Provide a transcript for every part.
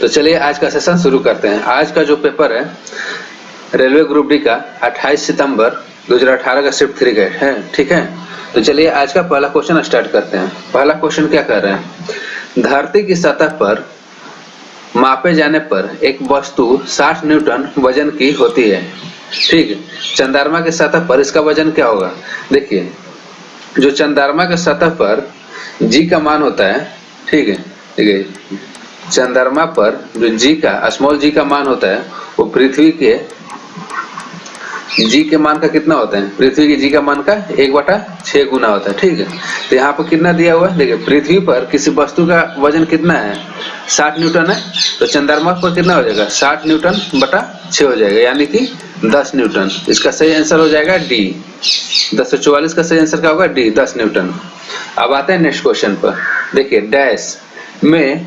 तो चलिए आज का सेशन शुरू करते हैं। आज का जो पेपर है रेलवे ग्रुप डी का 28 सितंबर 2018 का शिफ्ट 3 का है, ठीक है। तो चलिए आज का पहला क्वेश्चन स्टार्ट करते हैं। पहला क्वेश्चन क्या कर रहे हैं, धरती की सतह पर मापे जाने पर एक वस्तु 60 न्यूटन वजन की होती है, ठीक है। चंद्रमा की सतह पर इसका वजन क्या होगा। देखिए जो चंद्रमा के सतह पर जी का मान होता है, ठीक है, चंद्रमा पर जो जी का स्मॉल जी का मान होता है वो पृथ्वी के जी के मान का कितना होता है, पृथ्वी की जी का मान का 1/6 गुना होता है, ठीक है। तो यहाँ पर कितना दिया हुआ है, देखिए पृथ्वी पर किसी वस्तु का वजन कितना है 60 न्यूटन है, तो चंद्रमा पर कितना हो जाएगा 60 न्यूटन बटा 6 हो जाएगा, यानी कि 10 न्यूटन। इसका सही आंसर हो जाएगा डी। 1044 का सही आंसर क्या होगा, डी 10 न्यूटन। अब आते हैं नेक्स्ट क्वेश्चन पर। देखिए डैश में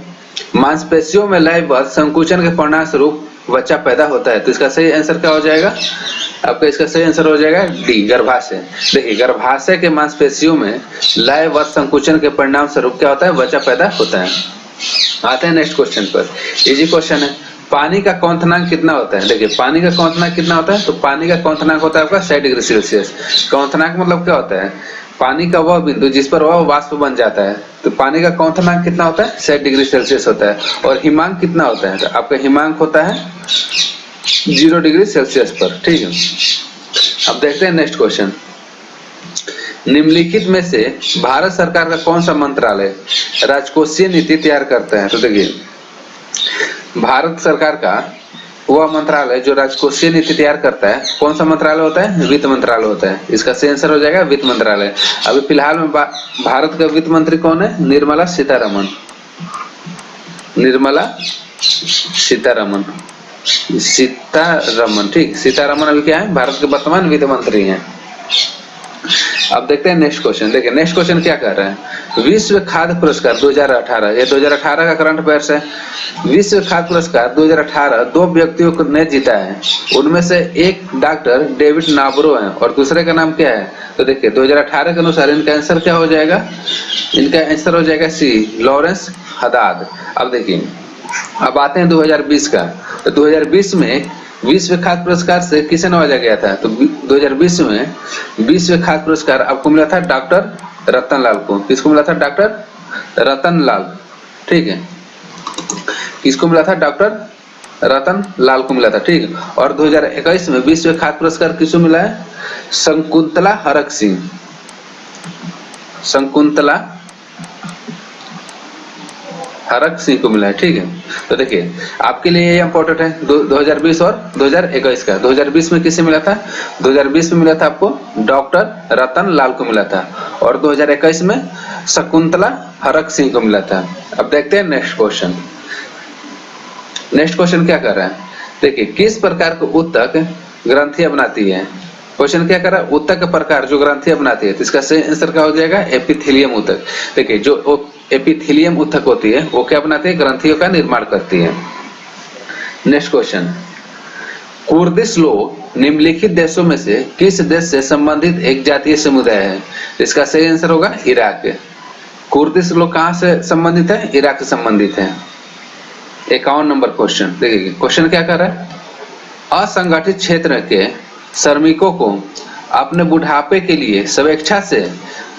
मांसपेशियों में लयबद्ध संकुचन के परिणाम स्वरूप बच्चा पैदा होता है, तो इसका सही आंसर क्या हो जाएगा आपका, इसका सही आंसर हो जाएगा डी गर्भाशय। देखिए गर्भाशय के मांसपेशियों में लयबद्ध संकुचन के परिणाम स्वरूप क्या होता है, बच्चा पैदा होता है। आते हैं नेक्स्ट क्वेश्चन पर। इजी क्वेश्चन है, पानी का क्वथनांक कितना होता है। देखिए पानी का क्वथनांक कितना होता है, तो पानी का क्वथनांक होता है आपका 60 डिग्री सेल्सियस। क्वथनांक मतलब क्या होता है, पानी का वह बिंदु जिस पर वह वाष्प बन जाता है, तो पानी का क्वथनांक कितना होता है 60 डिग्री सेल्सियस होता है। और हिमांक कितना होता है, तो आपका हिमांक होता है 0 डिग्री सेल्सियस पर, ठीक है। अब देखते हैं नेक्स्ट क्वेश्चन, निम्नलिखित में से भारत सरकार का कौन सा मंत्रालय राजकोषीय नीति तैयार करता है। तो देखिए भारत सरकार का वह मंत्रालय जो राजकोषीय नीति तैयार करता है कौन सा मंत्रालय होता है, वित्त मंत्रालय होता है। इसका सही आंसर हो जाएगा वित्त मंत्रालय। अभी फिलहाल में भारत का वित्त मंत्री कौन है, निर्मला सीतारमण। निर्मला सीतारमण, ठीक। सीतारमण अभी क्या है, भारत के वर्तमान वित्त मंत्री हैं। अब देखते हैं नेक्स्ट क्वेश्चन। देखिए नेक्स्ट क्वेश्चन क्या कर रहे हैं, विश्व खाद्य पुरस्कार 2018, ये 2018 का करंट अफेयर्स है। विश्व खाद्य पुरस्कार 2018 दो व्यक्तियों को ने जीता है, उनमें से एक डॉक्टर डेविड नाबरो है और दूसरे का नाम क्या है। तो देखिए 2018 के अनुसार इनका आंसर क्या हो जाएगा, इनका आंसर हो जाएगा सी लॉरेंस हदाद। अब देखिए अब आते हैं 2020 का। तो 2020 में विश्व खाद्य पुरस्कार से किसे नवाजा गया था, तो 2020 में विश्व खाद्य पुरस्कार आपको मिला था डॉक्टर रतन लाल को। किसको मिला था, डॉक्टर रतन लाल, ठीक है। किसको मिला था, डॉक्टर रतन लाल को मिला था, ठीक है। और 2021 में विश्व खाद्य पुरस्कार किसको मिला है, शकुंतला हरक सिंह। शकुंतला हरक सिंह को मिला है, ठीक है। तो देखिए आपके लिए ये इंपॉर्टेंट है 2020 और 2021 का। 2020 में किसे मिला था, 2020 में मिला था आपको डॉक्टर रतन लाल को मिला था और 2021 में शकुंतला हरक सिंह को मिला था। अब देखते हैं नेक्स्ट क्वेश्चन। नेक्स्ट क्वेश्चन क्या कर रहा है, देखिए किस प्रकार के ऊतक ग्रंथियां बनाती है। क्वेश्चन क्या कर रहा है, ऊतक का प्रकार जो ग्रंथियां बनाती है, तो इसका सही आंसर क्या हो जाएगा, एपिथेलियम ऊतक। देखिए जो एपिथेलियम ऊतक होती है वो क्या बनाती है, ग्रंथियों का निर्माण करती है। नेक्स्ट क्वेश्चन, कुर्दिश लोग निम्नलिखित देशों में से किस देश से संबंधित एक जातीय समुदाय है। इसका सही आंसर होगा इराक। कुर्दिश लोग कहां से संबंधित है, इराक से संबंधित है। 51 नंबर क्वेश्चन। देखिए क्वेश्चन क्या कर रहा है, असंगठित क्षेत्र के श्रमिकों को अपने बुढ़ापे के लिए स्वेच्छा से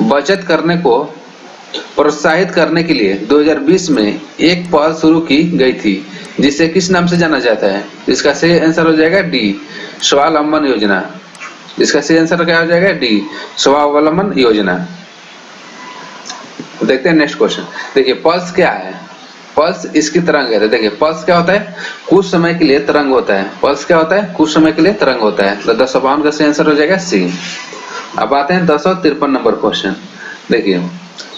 बचत करने को प्रोत्साहित करने के लिए 2020 में एक पहल शुरू की गई थी जिसे किस नाम से जाना जाता है। इसका सही आंसर हो जाएगा डी स्वावलंबन योजना। इसका सही आंसर क्या हो जाएगा, डी स्वावलंबन योजना। देखते हैं नेक्स्ट क्वेश्चन। देखिए पल्स क्या है, पल्स इसकी तरंग है। देखिए पल्स क्या होता है, कुछ समय के लिए तरंग होता है। पल्स क्या होता है, कुछ समय के लिए तरंग होता है। तो 1052 का सही आंसर हो जाएगा सी। अब आते हैं 1053 नंबर क्वेश्चन। देखिए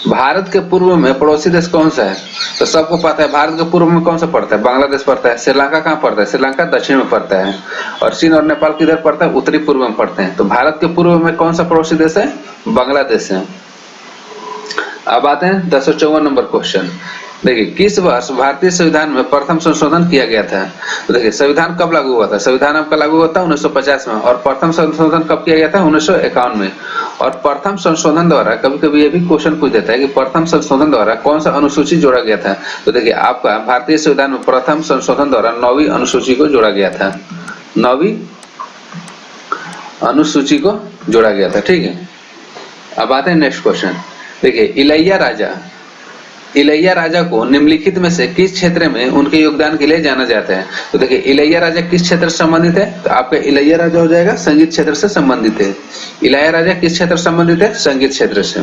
भारत के पूर्व में पड़ोसी देश कौन सा है, तो सबको पता है भारत के पूर्व में कौन सा पड़ता है, बांग्लादेश पड़ता है। श्रीलंका कहाँ पड़ता है, श्रीलंका दक्षिण में पड़ता है। और चीन और नेपाल किधर पड़ता है, उत्तरी पूर्व में पड़ते हैं। तो भारत के पूर्व में कौन सा पड़ोसी देश है, बांग्लादेश है। अब आते हैं 1054 नंबर क्वेश्चन। देखिए किस वर्ष भारतीय संविधान में प्रथम संशोधन किया गया था? तो देखिए संविधान कब लागू हुआ था? संविधान आपका लागू हुआ था 1950 में, और प्रथम संशोधन कब किया गया था? 1951 में। और प्रथम संशोधन द्वारा कभी कभी ये भी क्वेश्चन पूछ देता है कि प्रथम संशोधन द्वारा कौन सा अनुसूची जोड़ा गया था? तो देखिए आपका भारतीय संविधान में प्रथम संशोधन द्वारा 9वीं अनुसूची को जोड़ा गया था, 9वीं अनुसूची को जोड़ा गया था। ठीक है, अब आते हैं नेक्स्ट क्वेश्चन। देखिए इलैया राजा को निम्नलिखित में से किस क्षेत्र में उनके योगदान के लिए जाना जाता है? तो देखिए इलैया राजा किस क्षेत्र से संबंधित है? तो आपका इलैया राजा हो जाएगा संगीत क्षेत्र से संबंधित है। इलैया राजा किस क्षेत्र से संबंधित है? संगीत क्षेत्र से।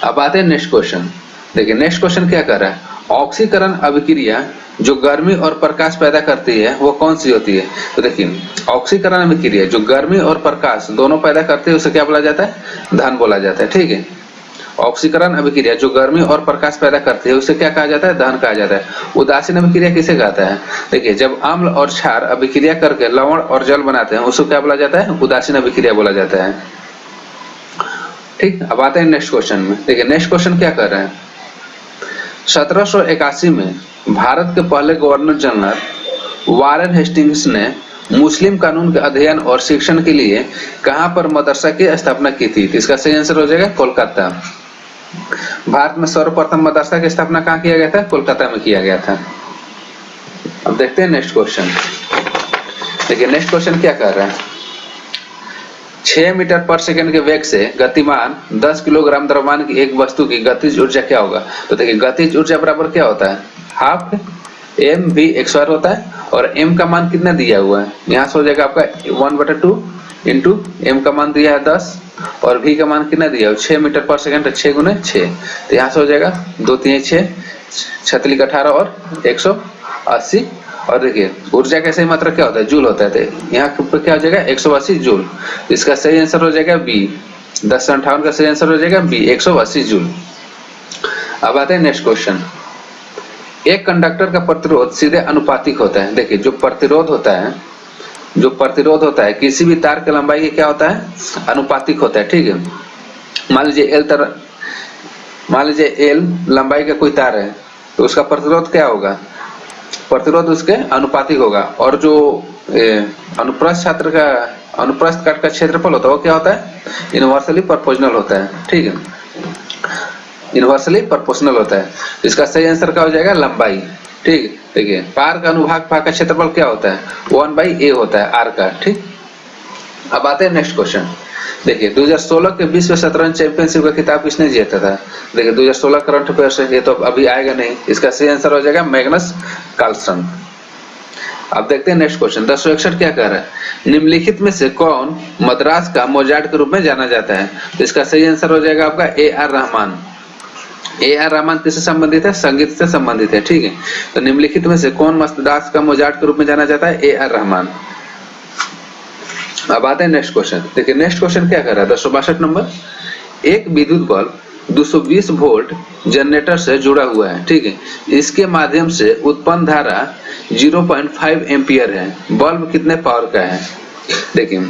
अब आते हैं नेक्स्ट क्वेश्चन। देखिए नेक्स्ट क्वेश्चन क्या कर रहा है? ऑक्सीकरण अभिक्रिया जो गर्मी और प्रकाश पैदा करती है वो कौन सी होती है? तो देखिए ऑक्सीकरण अभिक्रिया जो गर्मी और प्रकाश दोनों पैदा करती है उसे क्या बोला जाता है? दहन बोला जाता है। ठीक है, ऑक्सीकरण अभिक्रिया जो गर्मी और प्रकाश पैदा करती है उसे क्या कहा जाता है? दहन कहा जाता है। उदासीन अभिक्रिया किसे कहता है? देखिए जब अम्ल और क्षार अभिक्रिया करके लवण और जल बनाते हैं उसको क्या बोला जाता है? उदासीन अभिक्रिया बोला जाता है। ठीक, अब आते हैं नेक्स्ट क्वेश्चन में। देखिए नेक्स्ट क्वेश्चन क्या कर रहे हैं? 1781 में भारत के पहले गवर्नर जनरल वारेन हेस्टिंग्स ने मुस्लिम कानून के अध्ययन और शिक्षण के लिए कहां पर मदरसा की स्थापना की थी? इसका सही आंसर हो जाएगा कोलकाता। भारत में सर्वप्रथम मदरसा की स्थापना कहां किया गया था? कोलकाता में किया गया था। अब देखते हैं नेक्स्ट क्वेश्चन। देखिए नेक्स्ट क्वेश्चन क्या कर रहा है? 6 मीटर पर सेकंड के वेग से गतिमान 10 किलोग्राम द्रव्यमान की एक वस्तु की गतिज ऊर्जा क्या होगा? तो देखिए गतिज ऊर्जा बराबर क्या होता है? हाफ mv/2 होता है, और m का मान कितना दिया हुआ है? यहाँ से हो जाएगा आपका 1/2 इंटू m का मान दिया है 10 और v का मान कितना दिया है? 6 मीटर पर सेकंड, 6 गुने 6, तो यहाँ से हो जाएगा 2 3 6 6 18 और 180। और देखिए ऊर्जा का सही मात्रा क्या होता है? जूल होता है, तो यहाँ पर क्या हो जाएगा? 180 जूल। इसका सही आंसर हो जाएगा बी। 10 से 58 का सही आंसर हो जाएगा बी, 180 जूल। अब आते हैं नेक्स्ट क्वेश्चन। एक कंडक्टर का प्रतिरोध सीधे अनुपातिक होता है। देखिए जो प्रतिरोध होता है किसी भी तार की लंबाई की क्या होता है? अनुपातिक होता है। ठीक है, मान लीजिए एल लंबाई का कोई तार है तो उसका प्रतिरोध क्या होगा? प्रतिरोध उसके अनुपातिक होगा। और जो अनुप्रस्थ काट का क्षेत्रफल होता है वो क्या होता है? इनवर्सली प्रोपोर्शनल होता है। ठीक है, इनवर्सली प्रोपोर्शनल होता है। इसका सही आंसर क्या हो जाएगा? लंबाई। ठीक, देखिए पार का अनुभाग भाग का क्षेत्रफल क्या होता है? 1/a होता है आर का। ठीक, अब आते हैं नेक्स्ट क्वेश्चन। देखिए 2016 के विश्व शतरंज चैंपियनशिप का खिताब किसने जीता था? देखिए 2016 करंट अफेयर से, ये तो अभी आएगा नहीं। इसका सही आंसर हो जाएगा मैग्नस कार्लसन। अब देखते हैं नेक्स्ट क्वेश्चन। 1061 क्या कह रहा है? निम्नलिखित में से कौन मद्रास का मोजार्ट के रूप में जाना जाता है? तो इसका सही आंसर हो जाएगा आपका A.R. रहमान। A.R. रहमान किससे संबंधित है? संगीत से संबंधित है। ठीक है, तो निम्नलिखित में से कौन मद्रास का मोजार्ट के रूप में जाना जाता है? A.R. रहमान। अब आते हैं नेक्स्ट क्वेश्चन। देखिए नेक्स्ट क्वेश्चन क्या कर रहा है? 262 नंबर। एक विद्युत बल्ब 220 वोल्ट जनरेटर से जुड़ा हुआ है। ठीक है, इसके माध्यम से उत्पन्न धारा 0.5 एम्पियर है। बल्ब कितने पावर का है? देखिए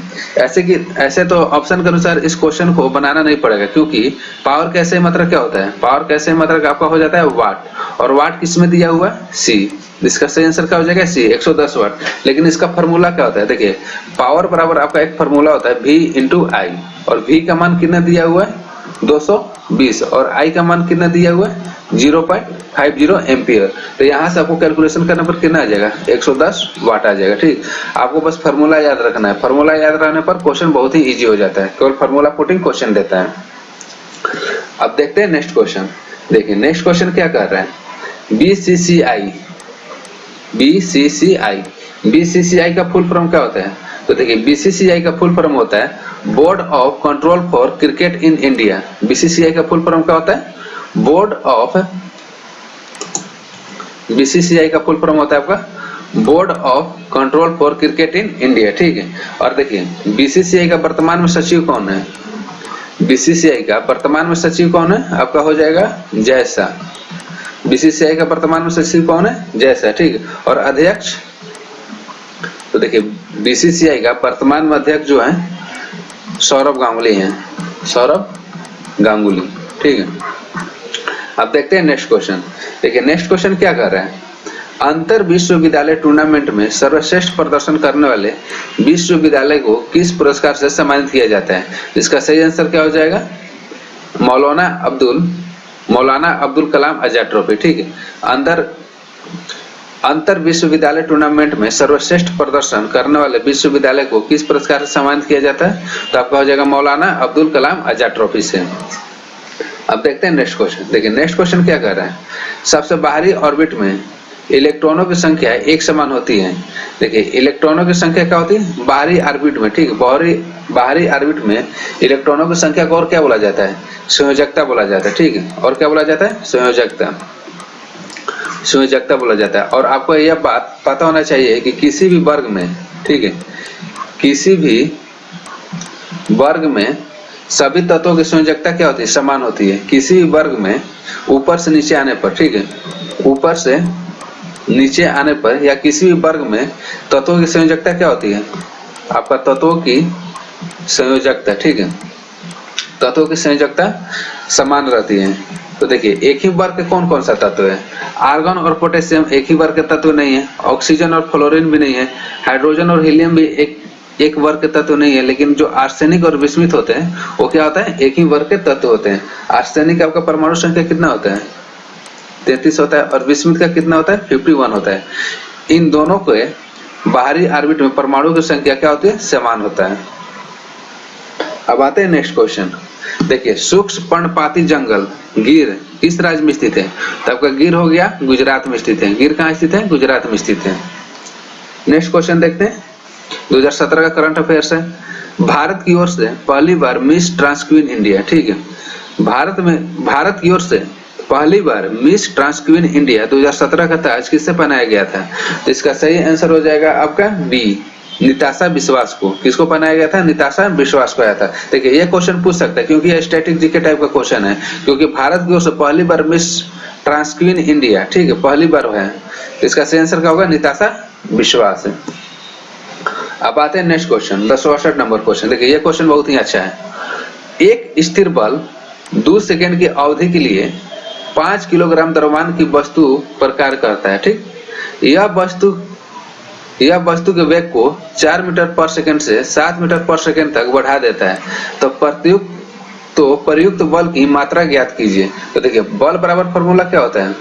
ऐसे तो ऑप्शन के अनुसार इस क्वेश्चन को बनाना नहीं पड़ेगा, क्योंकि पावर कैसे मात्रा क्या होता है? पावर कैसे मात्रा आपका हो जाता है वाट, और वाट किस में दिया हुआ है? सी। इसका सही आंसर क्या हो जाएगा? सी, 110 वाट। लेकिन इसका फॉर्मूला क्या होता है? देखिए पावर बराबर आपका एक फॉर्मूला होता है V इंटू आई, और V का मान कितना दिया हुआ है? 220, और I का मान कितना दिया हुआ है? 0.50 एम्पियर। तो यहाँ से आपको कैलकुलेशन करने पर कितना आ जाएगा? 110 वाट आ जाएगा। ठीक, आपको बस फॉर्मूला याद रखना है। फॉर्मूला याद रहने पर क्वेश्चन बहुत ही इजी हो जाता है, केवल फॉर्मूला पुटिंग क्वेश्चन देता है। अब देखते हैं नेक्स्ट क्वेश्चन। देखिए नेक्स्ट क्वेश्चन क्या कर रहा है? बीसीसीआई का फुल फॉर्म क्या होता है? तो देखिए बीसीसीआई का फुल फॉर्म होता है board of control for cricket in India. BCCI का फुल फॉर्म क्या होता है? बीसीसीआई का फुल फॉर्म होता है आपका board of control for cricket in India. ठीक है, और देखिए बीसीसीआई का वर्तमान में सचिव कौन है? बीसीसीआई का वर्तमान में सचिव कौन है? आपका हो जाएगा जय शाह। बीसीसीआई का वर्तमान में सचिव कौन है? जय शाह। ठीक, और अध्यक्ष, तो देखिए बीसीसीआई का वर्तमान में अध्यक्ष जो है सौरभ गांगुली हैं, सौरभ गांगुली। ठीक है, अब देखते हैं नेक्स्ट क्वेश्चन। देखिए नेक्स्ट क्वेश्चन क्या कर रहा है, अंतर विश्वविद्यालय टूर्नामेंट में सर्वश्रेष्ठ प्रदर्शन करने वाले विश्वविद्यालय को किस पुरस्कार से सम्मानित किया जाता है। इसका सही आंसर क्या हो जाएगा, मौलाना अब्दुल कलाम आजाद ट्रॉफी। ठीक है, अंतर विश्वविद्यालय टूर्नामेंट में सर्वश्रेष्ठ प्रदर्शन करने वाले विश्वविद्यालय को किस पुरस्कार से सम्मानित किया जाता है, तो आपका हो जाएगा मौलाना अब्दुल कलाम आजाद ट्रॉफी से। अब देखते हैं नेक्स्ट क्वेश्चन। देखिए नेक्स्ट क्वेश्चन क्या कर रहा है, सबसे बाहरी ऑर्बिट में इलेक्ट्रॉनों की संख्या एक समान होती है। देखिए इलेक्ट्रॉनों की संख्या क्या होती है, बाहरी ऑर्बिट में, ठीक है, बाहरी ऑर्बिट में इलेक्ट्रॉनों की संख्या को और क्या बोला जाता है, संयोजकता बोला जाता है। ठीक है, और क्या बोला जाता है, संयोजकता बोला जाता है। और आपको यह बात पता होना चाहिए कि किसी भी वर्ग में, ठीक है, किसी भी वर्ग में सभी तत्वों की संयोजकता क्या होती है, समान होती है। किसी भी वर्ग में ऊपर से नीचे आने पर, ठीक है, ऊपर से नीचे आने पर या किसी भी वर्ग में तत्वों की संयोजकता क्या होती है, आपका तत्वों की संयोजकता, ठीक है, तत्वों की संयोजकता समान रहती है। तो देखिए एक ही वर्ग के कौन कौन सा तत्व है, आर्गन और पोटेशियम एक ही वर्ग के तत्व नहीं है, ऑक्सीजन और फ्लोरीन भी नहीं है, हाइड्रोजन और हीलियम भी एक वर्ग के तत्व नहीं है। लेकिन जो आर्सेनिक और विस्मित होते हैं वो क्या होता है, एक ही वर्ग के तत्व होते हैं। आर्सेनिक आपका परमाणु संख्या कितना होता है, 33 होता है, और विस्मित का कितना होता है, 51 होता है। इन दोनों के बाहरी ऑर्बिट में परमाणु की संख्या क्या होती है, समान होता है। अब आते हैं नेक्स्ट क्वेश्चन। देखिए सूक्ष्म पर्णपाती जंगल गिर किस राज्य में स्थित है, तो आपका गिर हो गया गुजरात में स्थित है। गिर कहाँ स्थित है, गुजरात में स्थित है। नेक्स्ट क्वेश्चन देखते हैं, 2017 का करंट अफेयर्स है। भारत की ओर से पहली बार मिस ट्रांसक्वीन इंडिया, ठीक है, भारत की ओर से पहली बार मिस ट्रांसक्वीन इंडिया 2017 का ताज किससे पहनाया गया था, तो इसका सही आंसर हो जाएगा आपका बी, निताशा विश्वास को। किसको पहनाया गया था, निताशा विश्वास को आया था। देखिए ये क्वेश्चन पूछ सकता है क्योंकि ये स्टैटिक जीके टाइप का क्वेश्चन है, क्योंकि भारत की ओर से पहली बार मिस ट्रांसक्वीन इंडिया, ठीक है, पहली बार है। इसका सही आंसर क्या होगा, निताशा विश्वास है। अब आते हैं नेक्स्ट क्वेश्चन, 1068 नंबर क्वेश्चन। देखिए ये क्वेश्चन बहुत ही अच्छा है। एक स्थिर बल 2 सेकंड की अवधि के लिए 5 किलोग्राम द्रव्यमान की वस्तु पर कार्य करता है, ठीक। यह वस्तु के वेग को 4 मीटर पर सेकंड से 7 मीटर पर सेकंड तक बढ़ा देता है। तो प्रयुक्त बल की मात्रा ज्ञात कीजिए। तो देखिए बल बराबर फॉर्मूला क्या होता है,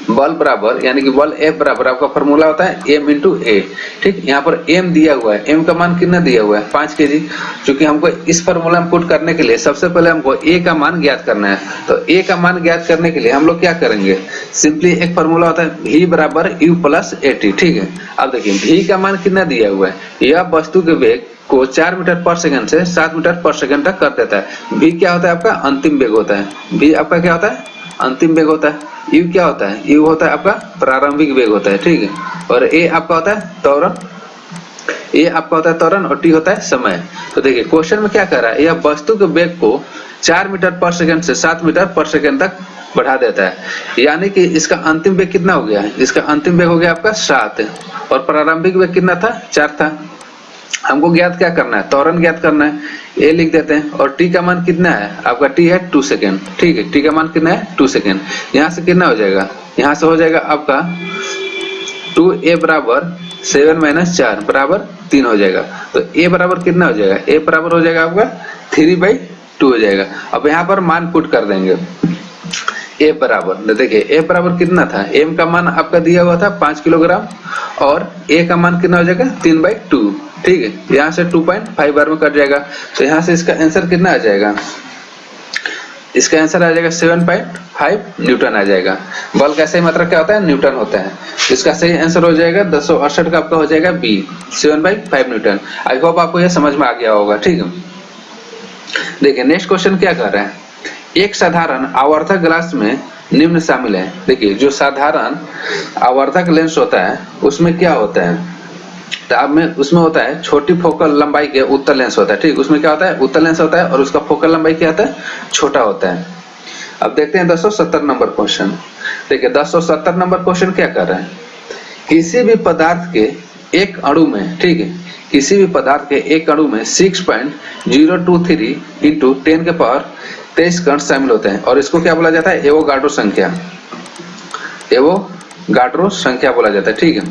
बल बराबर यानी कि बल F बराबर आपका फॉर्मूला होता है m इंटू ए, ठीक। यहाँ पर m दिया हुआ है, m का मान कितना दिया हुआ है, 5 kg। क्योंकि हमको इस फॉर्मूला में पुट करने के लिए सबसे पहले हमको a का मान ज्ञात करना है। तो a का मान ज्ञात करने के लिए हम लोग क्या करेंगे, सिंपली एक फॉर्मूला होता है v बराबर u प्लस at, ठीक है। अब देखिए v का मान कितना दिया हुआ है, यह वस्तु के वेग को 4 मीटर पर सेकंड से 7 मीटर पर सेकंड तक कर देता है। v क्या होता है, आपका अंतिम वेग होता है। v आपका क्या होता है, अंतिम वेग होता है। u क्या होता है, u होता है आपका प्रारंभिक वेग होता है, ठीक है। और a आपका होता है त्वरण, a आपका होता है त्वरण, और t होता है समय। तो देखिए क्वेश्चन में क्या कर रहा है, यह वस्तु के वेग को 4 मीटर पर सेकंड से 7 मीटर पर सेकंड तक बढ़ा देता है। यानी कि इसका अंतिम वेग कितना हो गया है, इसका अंतिम वेग हो गया आपका 7, और प्रारंभिक वेग कितना था, 4 था। हमको ज्ञात क्या करना है, त्वरण ज्ञात करना है, ए लिख देते हैं। और t का मान कितना है, आपका t है 2 सेकेंड, ठीक है। t का मान कितना है, 2 सेकेंड। यहाँ से कितना हो जाएगा, यहाँ से हो जाएगा आपका 2a बराबर 7 माइनस 4 बराबर 3 हो जाएगा। तो a बराबर कितना हो जाएगा, a बराबर हो जाएगा आपका 3/2 हो जाएगा। अब यहाँ पर मान पुट कर देंगे, a बराबर, देखिए a बराबर कितना था, m का मान आपका दिया हुआ था 5 किलोग्राम, और a का मान कितना हो जाएगा 3/2, ठीक है। यहाँ से 2.5 बार में कट जाएगा। तो यहाँ से इसका आंसर कितना आ जाएगा, इसका आंसर आ जाएगा 7.5 न्यूटन आ जाएगा। बल का सही मात्रा क्या होता है, न्यूटन होता है। इसका सही आंसर हो जाएगा 1068 का आपका हो जाएगा बी, 7/5 न्यूटन। आई होप आपको यह समझ में आ गया होगा, ठीक है। देखिए नेक्स्ट क्वेश्चन क्या कर रहा है, एक साधारण आवर्धक ग्लास में निम्न शामिल है। देखिए जो साधारण आवर्धक लेंस होता है उसमें क्या होता है, तो में उसमें होता है छोटी फोकल लंबाई के उत्तल लेंस होता है, ठीक। उसमें क्या होता है, उत्तल लेंस होता है, और उसका फोकल लंबाई क्या होता है, छोटा होता है। अब देखते हैं 1070 नंबर क्वेश्चन। देखिए 1070 नंबर क्वेश्चन क्या कर रहा है, किसी भी पदार्थ के एक अणु में, ठीक है, किसी भी पदार्थ के एक अणु में 6.023 × 10⁻³ 23 कण शामिल होते हैं और इसको क्या बोला जाता है? एवोगाड्रो संख्या, एवोगाड्रो संख्या बोला जाता है। ठीक है,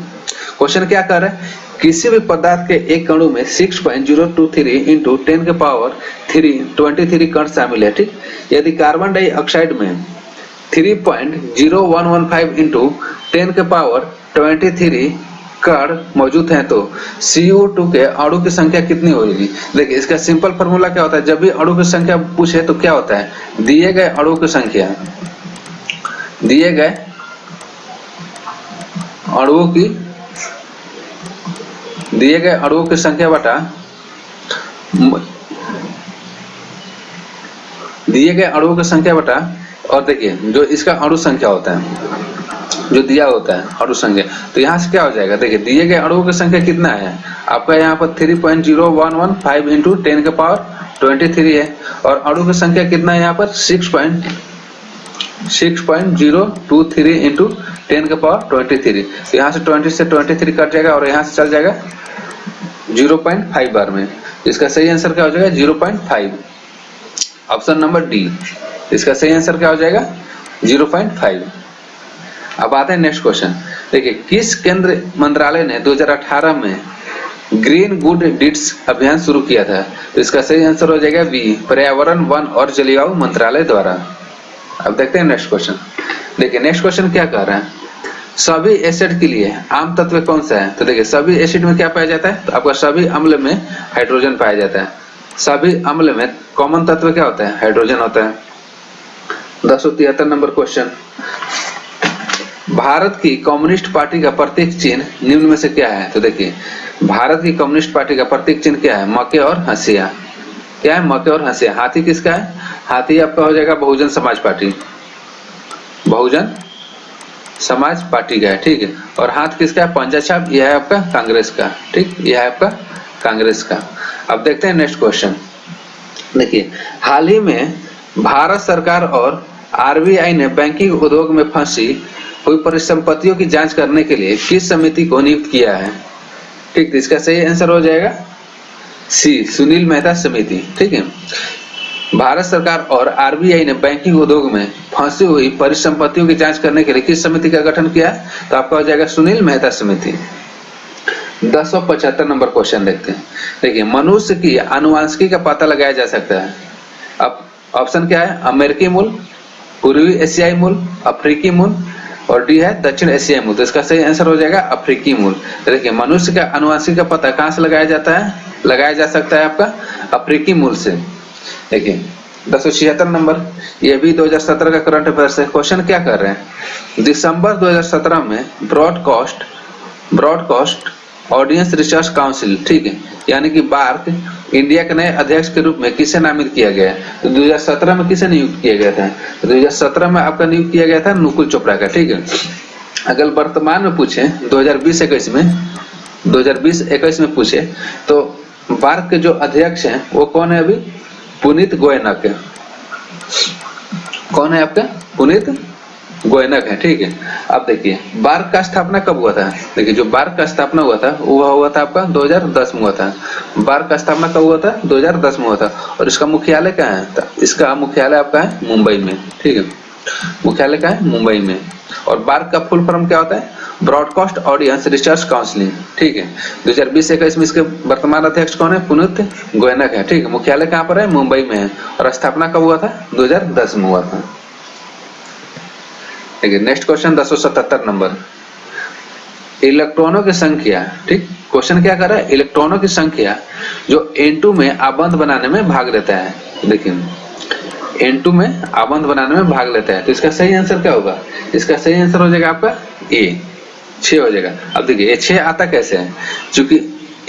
क्वेश्चन क्या कर रहा है? किसी भी पदार्थ के एक अणु में 6.023 इंटू 10 के पावर 23 कण शामिल है। ठीक, यदि कार्बन डाइऑक्साइड में 3.0115 इंटू 10 के पावर 23 कण मौजूद हैं तो CO2 के अणु की संख्या कितनी होगी? देखिए इसका सिंपल फॉर्मूला क्या होता है, जब भी अणु की संख्या पूछे तो क्या होता है, दिए गए अणु की संख्या, दिए गए अणुओं की, दिए गए अणुओं की संख्या बटा दिए गए अणुओं की संख्या बटा, और देखिए जो इसका अणु संख्या होता है जो दिया होता है अणु संख्या, तो यहाँ से क्या हो जाएगा? देखिए दिए गए अणुओं की संख्या कितना है आपका, यहाँ पर 3.0115 इंटू 10 के पावर 23 है, और अणु की संख्या कितना है यहाँ पर 6.023 इंटू 10 के पावर 23। तो यहाँ से 20 से 23 कट जाएगा और यहाँ से चल जाएगा 0.5 बार में। इसका सही आंसर क्या हो जाएगा? 0.5, ऑप्शन नंबर डी। इसका सही आंसर क्या हो जाएगा? 0.5। अब आते हैं नेक्स्ट क्वेश्चन। देखिए किस केंद्र मंत्रालय ने 2018 में ग्रीन गुड डीड्स अभियान शुरू किया था? तो इसका सही आंसर हो जाएगा बी, पर्यावरण वन और जलवायु मंत्रालय द्वारा। अब देखते हैं नेक्स्ट क्वेश्चन। देखिए नेक्स्ट क्वेश्चन क्या कह रहा है, सभी एसिड के लिए आम तत्व कौन सा है? तो देखिए सभी एसिड में क्या पाया जाता है? तो आपका सभी अम्ल में हाइड्रोजन पाया जाता है। सभी अम्ल में कॉमन तत्व क्या होता है? हाइड्रोजन होता है। 273 नंबर क्वेश्चन, भारत की कम्युनिस्ट पार्टी का प्रतीक चिन्ह निम्न में से क्या है? तो देखिए भारत की कम्युनिस्ट पार्टी का प्रतीक चिन्ह क्या है? मक्के और हंसिया। क्या है? मक्के और हंसिया। हाथी किसका है? हाथी आपका हो जाएगा बहुजन समाज पार्टी, बहुजन समाज पार्टी का है। ठीक है, और हाथ किसका है? पंजा छाप, यह है आपका कांग्रेस का। ठीक, यह है आपका कांग्रेस का। अब देखते हैं नेक्स्ट क्वेश्चन। देखिए हाल ही में भारत सरकार और RBI ने बैंकिंग उद्योग में फंसी हुई परिसंपत्तियों की जांच करने के लिए किस समिति को नियुक्त किया है? ठीक, तो इसका सही आंसर हो जाएगा सी, सुनील मेहता समिति। ठीक है, भारत सरकार और RBI ने बैंकिंग उद्योग में फंसी हुई परिसंपत्तियों की जांच करने के लिए किस समिति का गठन किया है? तो आपका हो जाएगा सुनील मेहता समिति। 275 नंबर क्वेश्चन देखते हैं। देखिए मनुष्य की आनुवंशिकी का पता लगाया जा सकता है। अब ऑप्शन क्या है? अमेरिकी मूल, पूर्वी एशियाई मूल, अफ्रीकी मूल, और डी है दक्षिण एशियाई मूल। तो इसका सही आंसर हो जाएगा अफ्रीकी मूल। देखिए मनुष्य का आनुवंशिकी का पता कहाँ से लगाया जाता है? लगाया जा सकता है आपका अफ्रीकी मूल से। देखिए 276 नंबर, ये भी 2017 का करंट अफेयर्स है। क्वेश्चन क्या कर रहे हैं, दिसंबर 2017 में ब्रॉडकास्ट ऑडियंस रिसर्च काउंसिल, ठीक है, यानी कि बार्क, इंडिया के नए अध्यक्ष के रूप में किसे नामित किया गया है? तो 2017 में किसे नियुक्त किया गया था? तो 2017 में आपका नियुक्त किया गया था नुकुल चोपड़ा का। ठीक है, अगर वर्तमान में पूछे 2020-21 में पूछे तो बार्क के जो अध्यक्ष हैं वो कौन है? अभी पुनीत गोयनक है। कौन है आपका? पुनीत गोयनक है। ठीक है, अब देखिए बार्क का स्थापना कब हुआ था? देखिए जो बार्क का स्थापना हुआ था वो हुआ था आपका 2010 में हुआ था। बार्क का स्थापना कब हुआ था? 2010 में हुआ था। और इसका मुख्यालय कहाँ है? तो इसका मुख्यालय आपका है मुंबई में। ठीक है, मुख्यालय कहाँ है? मुंबई में। और बार्क का फुल फॉर्म क्या होता है? Broadcast audience research counselling. ठीक है, 2020-21 में इसके वर्तमान अध्यक्ष कौन है? पुनीत गोयनक है। ठीक है, मुख्यालय कहाँ पर है? मुंबई में है। और स्थापना कब हुआ था? 2010 में हुआ था। नेक्स्ट क्वेश्चन 277 नंबर, इलेक्ट्रॉनों की संख्या। ठीक, क्वेश्चन क्या कर रहा है? इलेक्ट्रॉनों की संख्या जो N2 में आबंध बनाने में भाग लेता है। देखिए N2 में आबंध बनाने में भाग लेता है, तो इसका सही आंसर क्या होगा? इसका सही आंसर हो जाएगा आपका ए, 6 हो जाएगा। अब देखिए ये 6 आता कैसे है? क्योंकि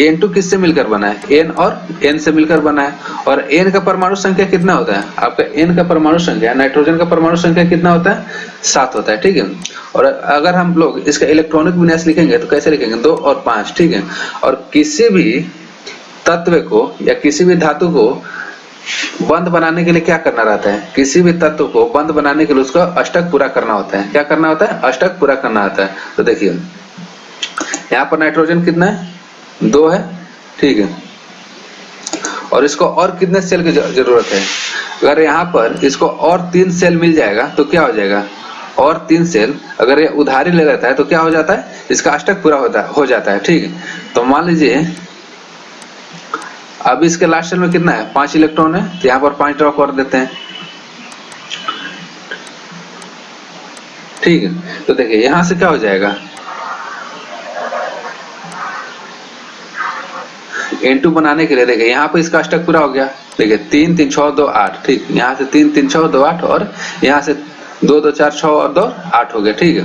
N2 किससे मिलकर बना है? N और N से मिलकर बना है। और N का परमाणु संख्या कितना होता है? आपका N का परमाणु संख्या, नाइट्रोजन का परमाणु संख्या कितना होता है? 7 होता है। ठीक है, और अगर हम लोग इसका इलेक्ट्रॉनिक विन्यास लिखेंगे तो कैसे लिखेंगे? 2 और 5। ठीक है, और किसी भी तत्व को या किसी भी धातु को बंद बनाने के लिए क्या करना रहता है? किसी भी तत्व को बंद बनाने के लिए उसका अष्टक पूरा करना होता है। क्या करना होता है? अष्टक पूरा करना होता है। तो देखिए यहाँ पर नाइट्रोजन कितना है? 2 है। ठीक है, और इसको और कितने सेल की जरूरत है? अगर यहाँ पर इसको और 3 सेल मिल जाएगा तो क्या हो जाएगा, और 3 सेल अगर ये उधारी ले लेता है तो क्या हो जाता है, इसका अष्टक पूरा हो जाता है। ठीक है, तो मान लीजिए अब इसके लास्ट सेल में कितना है, 5 इलेक्ट्रॉन है, तो यहाँ पर 5 ड्रॉ कर देते हैं। ठीक है, तो देखिए यहां से क्या हो जाएगा, N2 बनाने के लिए देखिए यहाँ पे इसका अष्टक पूरा हो गया। देखिए 3 3 6 2 8, ठीक, यहाँ से 3 3 6 2 8 और यहाँ से 2 2 4 6 और 2 8 हो गया। ठीक है,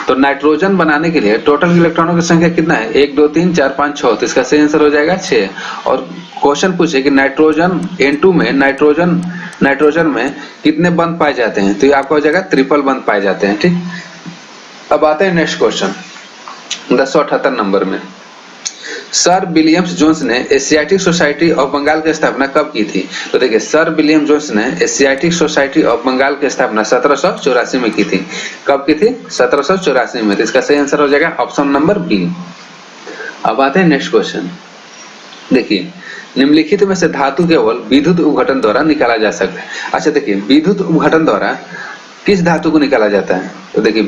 तो नाइट्रोजन बनाने के लिए टोटल इलेक्ट्रॉनों की संख्या कितना है, 1 2 3 4 5 6, तो इसका सही आंसर हो जाएगा 6। और क्वेश्चन पूछे कि नाइट्रोजन N2 में नाइट्रोजन में कितने बंध पाए जाते हैं, तो ये आपका हो जाएगा ट्रिपल बंध पाए जाते हैं। ठीक, अब आते हैं नेक्स्ट क्वेश्चन 178 नंबर में। सर विलियम्स जोन्स ने एशियाटिक सोसाइटी ऑफ बंगाल की स्थापना कब की थी, तो देखिए सर विलियम जोन्स ने एशियाटिक सोसाइटी ऑफ बंगाल की स्थापना 1784 में की थी। कब की थी, 1784 में, तो इसका सही आंसर हो जाएगा ऑप्शन नंबर बी। अब आते हैं नेक्स्ट क्वेश्चन। देखिए निम्नलिखित में से धातु केवल विद्युत उपघटन द्वारा निकाला जा सकता है। अच्छा देखिए विद्युत उपघटन द्वारा किस धातु को निकाला जाता है, तो देखिए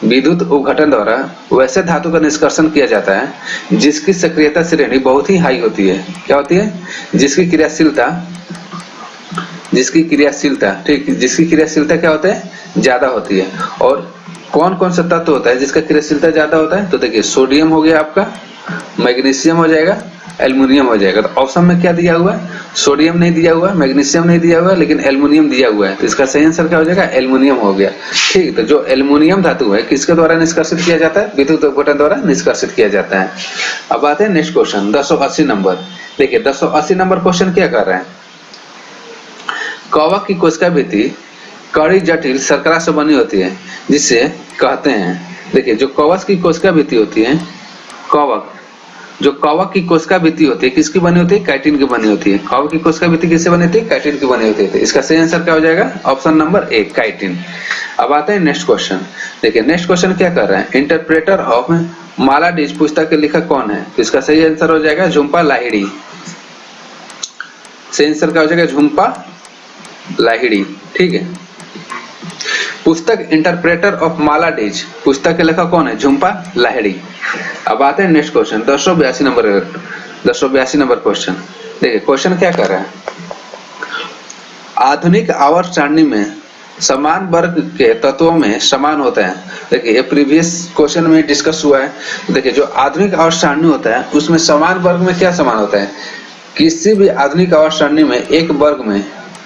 विद्युत उपघटन द्वारा वैसे धातु का निष्कर्षण किया जाता है जिसकी सक्रियता श्रेणी बहुत ही हाई होती है। क्या होती है, जिसकी क्रियाशीलता ठीक, जिसकी क्रियाशीलता क्या होता है, ज्यादा होती है। और कौन कौन सा तत्व होता है जिसका क्रियाशीलता ज्यादा होता है, तो देखिए सोडियम हो गया आपका, मैग्नीशियम हो जाएगा, एल्युमिनियम हो जाएगा। तो ऑप्शन में क्या दिया हुआ है, सोडियम नहीं दिया हुआ, मैग्नीशियम नहीं दिया हुआ, लेकिन एल्युमिनियम दिया हुआ है, तो इसका सही आंसर क्या हो जाएगा, एल्युमिनियम हो गया। ठीक, तो जो एल्युमिनियम धातु है किसके द्वारा निष्कर्षित किया जाता है, विद्युत उपघटन द्वारा निष्कर्षित किया जाता है। अब आते हैं नेक्स्ट क्वेश्चन 280 नंबर। देखिए 280 नंबर क्वेश्चन क्या कर रहे हैं, कवक की कोशिका भित्ति कड़ी जटिल शर्करा से बनी होती है जिसे कहते हैं, देखिए जो कवक की कोशिका भित्ति होती है, कवक की कोशिका भित्ति होती है किसकी बनी होती है, काइटिन की बनी होती है। कवक की कोशिका भित्ति किससे बनी होती है, काइटिन की बनी होती है, तो इसका सही आंसर क्या हो जाएगा, ऑप्शन नंबर ए काइटिन। अब आते हैं नेक्स्ट क्वेश्चन। देखिए नेक्स्ट क्वेश्चन क्या कर रहे हैं, इंटरप्रेटर ऑफ मालाडीज पुस्तक के लेखक कौन है, तो इसका सही आंसर हो जाएगा झुम्पा लाहिड़ी। सही आंसर क्या हो जाएगा, झुम्पा लाहिड़ी। ठीक है, पुस्तक इंटरप्रेटर ऑफ मालाडीज पुस्तक के लेखक कौन है, झुम्पा लाहिड़ी। अब आते हैं नेक्स्ट क्वेश्चन 282 नंबर क्वेश्चन। देखिए क्वेश्चन क्या कर रहा है, आधुनिक आवर्त सारणी में समान वर्ग के तत्वों में समान होता है। देखिए ये प्रीवियस क्वेश्चन में डिस्कस हुआ है। देखिए जो आधुनिक आवर्त सारणी होता है उसमें समान वर्ग में क्या समान होता है, किसी भी आधुनिक आवर्त सारणी में एक वर्ग में,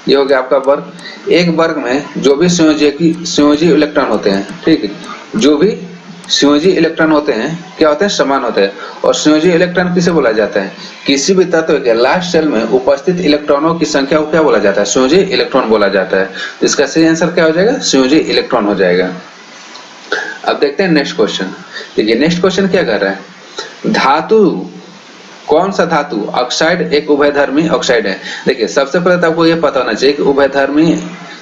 ये हो गया आपका वर्ग, एक वर्ग में जो भी संयोजी इलेक्ट्रॉन होते हैं, ठीक है, जो भी संयोजी इलेक्ट्रॉन होते हैं क्या होते हैं, समान होते हैं। और संयोजी इलेक्ट्रॉन किसे बोला जाता है, किसी भी तत्व के लास्ट सेल में उपस्थित इलेक्ट्रॉनों की संख्या को क्या बोला जाता है, संयोजी इलेक्ट्रॉन बोला जाता है। इसका सही आंसर क्या हो जाएगा, संयोजी इलेक्ट्रॉन हो जाएगा। अब देखते हैं नेक्स्ट क्वेश्चन। देखिए नेक्स्ट क्वेश्चन क्या कर रहा है, धातु कौन सा धातु ऑक्साइड एक उभयधर्मी ऑक्साइड है। देखिए सबसे पहले तो आपको यह पता होना चाहिए कि उभयधर्मी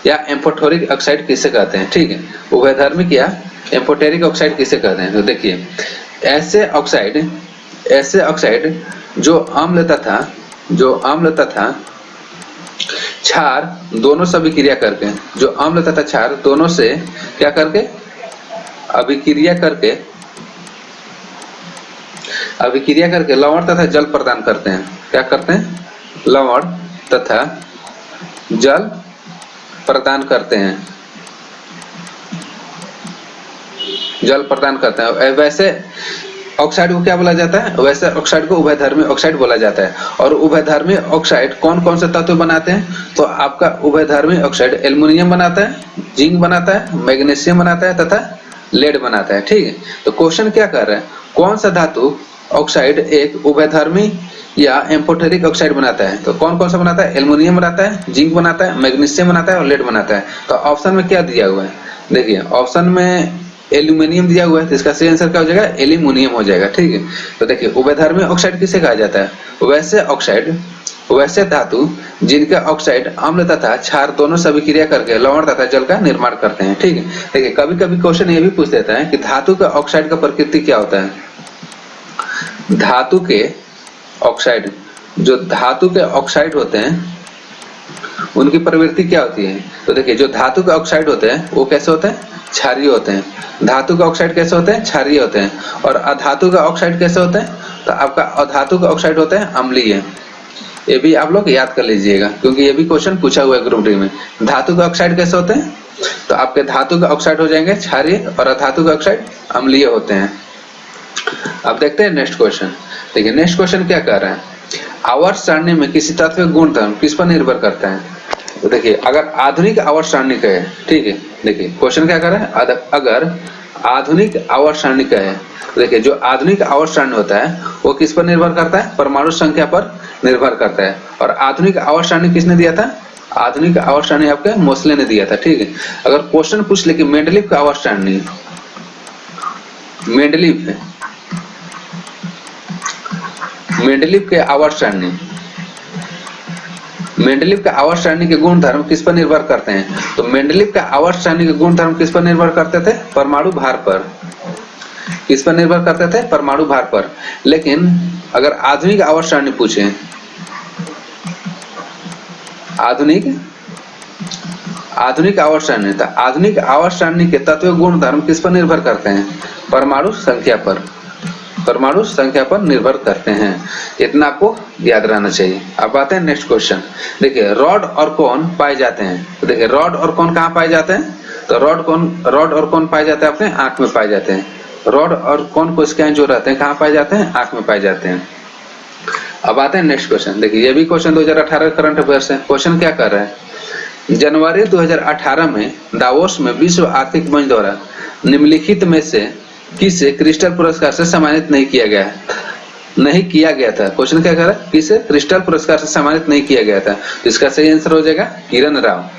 या एम्फोटेरिक ऑक्साइड किसे कहते हैं। ठीक है, उभयधर्मी या एम्फोटेरिक ऑक्साइड किसे कहते हैं, तो देखिए ऐसे ऑक्साइड जो अम्ल तथा क्षार दोनों से अभिक्रिया करके, जो अम्ल तथा क्षार दोनों से क्या करके अभिक्रिया करके लवण तथा जल प्रदान करते हैं। क्या करते हैं, लवण तथा जल प्रदान करते हैं, वैसे ऑक्साइड को क्या बोला जाता है, वैसे ऑक्साइड को उभयधर्मी ऑक्साइड बोला जाता है। और उभयधर्मी ऑक्साइड कौन कौन से तत्व बनाते हैं, तो आपका उभयधर्मी ऑक्साइड एल्युमिनियम बनाता है, जिंक बनाता है, मैग्नीशियम बनाता है तथा लेड बनाता है। ठीक है, तो क्वेश्चन क्या कर रहा है, कौन सा धातु ऑक्साइड एक उभयधर्मी या एम्फोटेरिक ऑक्साइड बनाता है, तो कौन कौन सा बनाता है, एल्युमिनियम बनाता है, जिंक बनाता है, मैग्नीशियम बनाता है और लेड बनाता है। तो ऑप्शन में क्या दिया हुआ है, देखिए ऑप्शन में एल्युमिनियम दिया हुआ है, तो इसका सही आंसर क्या हो जाएगा, एल्युमिनियम हो जाएगा। ठीक है, तो देखिए उभयधर्मी ऑक्साइड किसे कहा जाता है, वैसे धातु जिनके ऑक्साइड अम्ल तथा क्षार दोनों से अभिक्रिया करके लवण तथा जल का निर्माण करते हैं। ठीक है, देखिए कभी कभी क्वेश्चन ये भी पूछ देता है कि धातु का ऑक्साइड का प्रकृति क्या होता है। धातु के ऑक्साइड होते हैं उनकी प्रवृत्ति क्या होती है? तो देखिए जो धातु के ऑक्साइड होते हैं वो कैसे होते हैं? क्षारीय होते हैं। धातु के ऑक्साइड कैसे होते हैं? क्षारीय होते हैं। और अधातु के ऑक्साइड कैसे होते हैं? तो आपका अधातु के ऑक्साइड होते हैं अम्लीय। ये भी आप लोग याद कर लीजिएगा क्योंकि ये भी क्वेश्चन पूछा हुआ है ग्रुप डी में। धातु के ऑक्साइड कैसे होते हैं? तो आपके धातु के ऑक्साइड हो जाएंगे क्षारीय और अधातु के ऑक्साइड अम्लीय होते हैं। अब देखते हैं नेक्स्ट क्वेश्चन। देखिए नेक्स्ट क्वेश्चन क्या कह रहा है? आवर्त सारणी में किसी तत्व का गुणधर्म किस पर निर्भर करता है? तो देखिए अगर आधुनिक आवर्त सारणी का है, ठीक है, देखिए क्वेश्चन क्या कर रहा है? अगर आधुनिक आवर्त सारणी का है, देखिए जो आधुनिक आवर्त सारणी होता है वो किस पर निर्भर करता है? परमाणु संख्या पर निर्भर करता है। और आधुनिक आवर्त सारणी किसने दिया था? आधुनिक आवर्त सारणी आपके मोसले ने दिया था, ठीक है। अगर क्वेश्चन पूछ ले कि मेंडलीव का आवर्त सारणी, मेंडलीव के आवर्त सारणी, मेंडलीव का आवर्त सारणी के गुण धर्म किस पर निर्भर करते हैं? तो मेंडलीव का आवर्त सारणी के गुण धर्म किस पर निर्भर करते थे? परमाणु भार पर। किस पर निर्भर करते थे? परमाणु भार पर। लेकिन अगर आधुनिक आवर्त सारणी पूछे, आधुनिक आवर्त सारणी, तो आधुनिक आवर्त सारणी के तत्व गुण धर्म किस पर निर्भर करते हैं? परमाणु संख्या पर। परमाणु संख्या पर निर्भर करते हैं। इतना आपको याद रहना चाहिए। अब आते हैं नेक्स्ट क्वेश्चन। देखिए रॉड और कोन पाए जाते हैं। तो देखिए रॉड और कोन कहाँ पाए जाते हैं? तो रॉड और कोन पाए जाते हैं अपने आंख में पाए जाते हैं। रॉड और कोन कोशिकाएं जो रहते हैं कहाँ पाए जाते हैं? आंख में पाए जाते हैं। अब आते हैं नेक्स्ट क्वेश्चन। देखिए ये भी क्वेश्चन 2018 करंट अफेयर्स है। क्वेश्चन क्या कर रहा है? जनवरी 2018 में दावोस में विश्व आर्थिक मंच द्वारा निम्नलिखित में से किसे क्रिस्टल पुरस्कार से सम्मानित नहीं किया गया था? क्वेश्चन क्या कर रहा है? किसे क्रिस्टल पुरस्कार से सम्मानित नहीं किया गया था? इसका सही आंसर हो जाएगा किरण राव।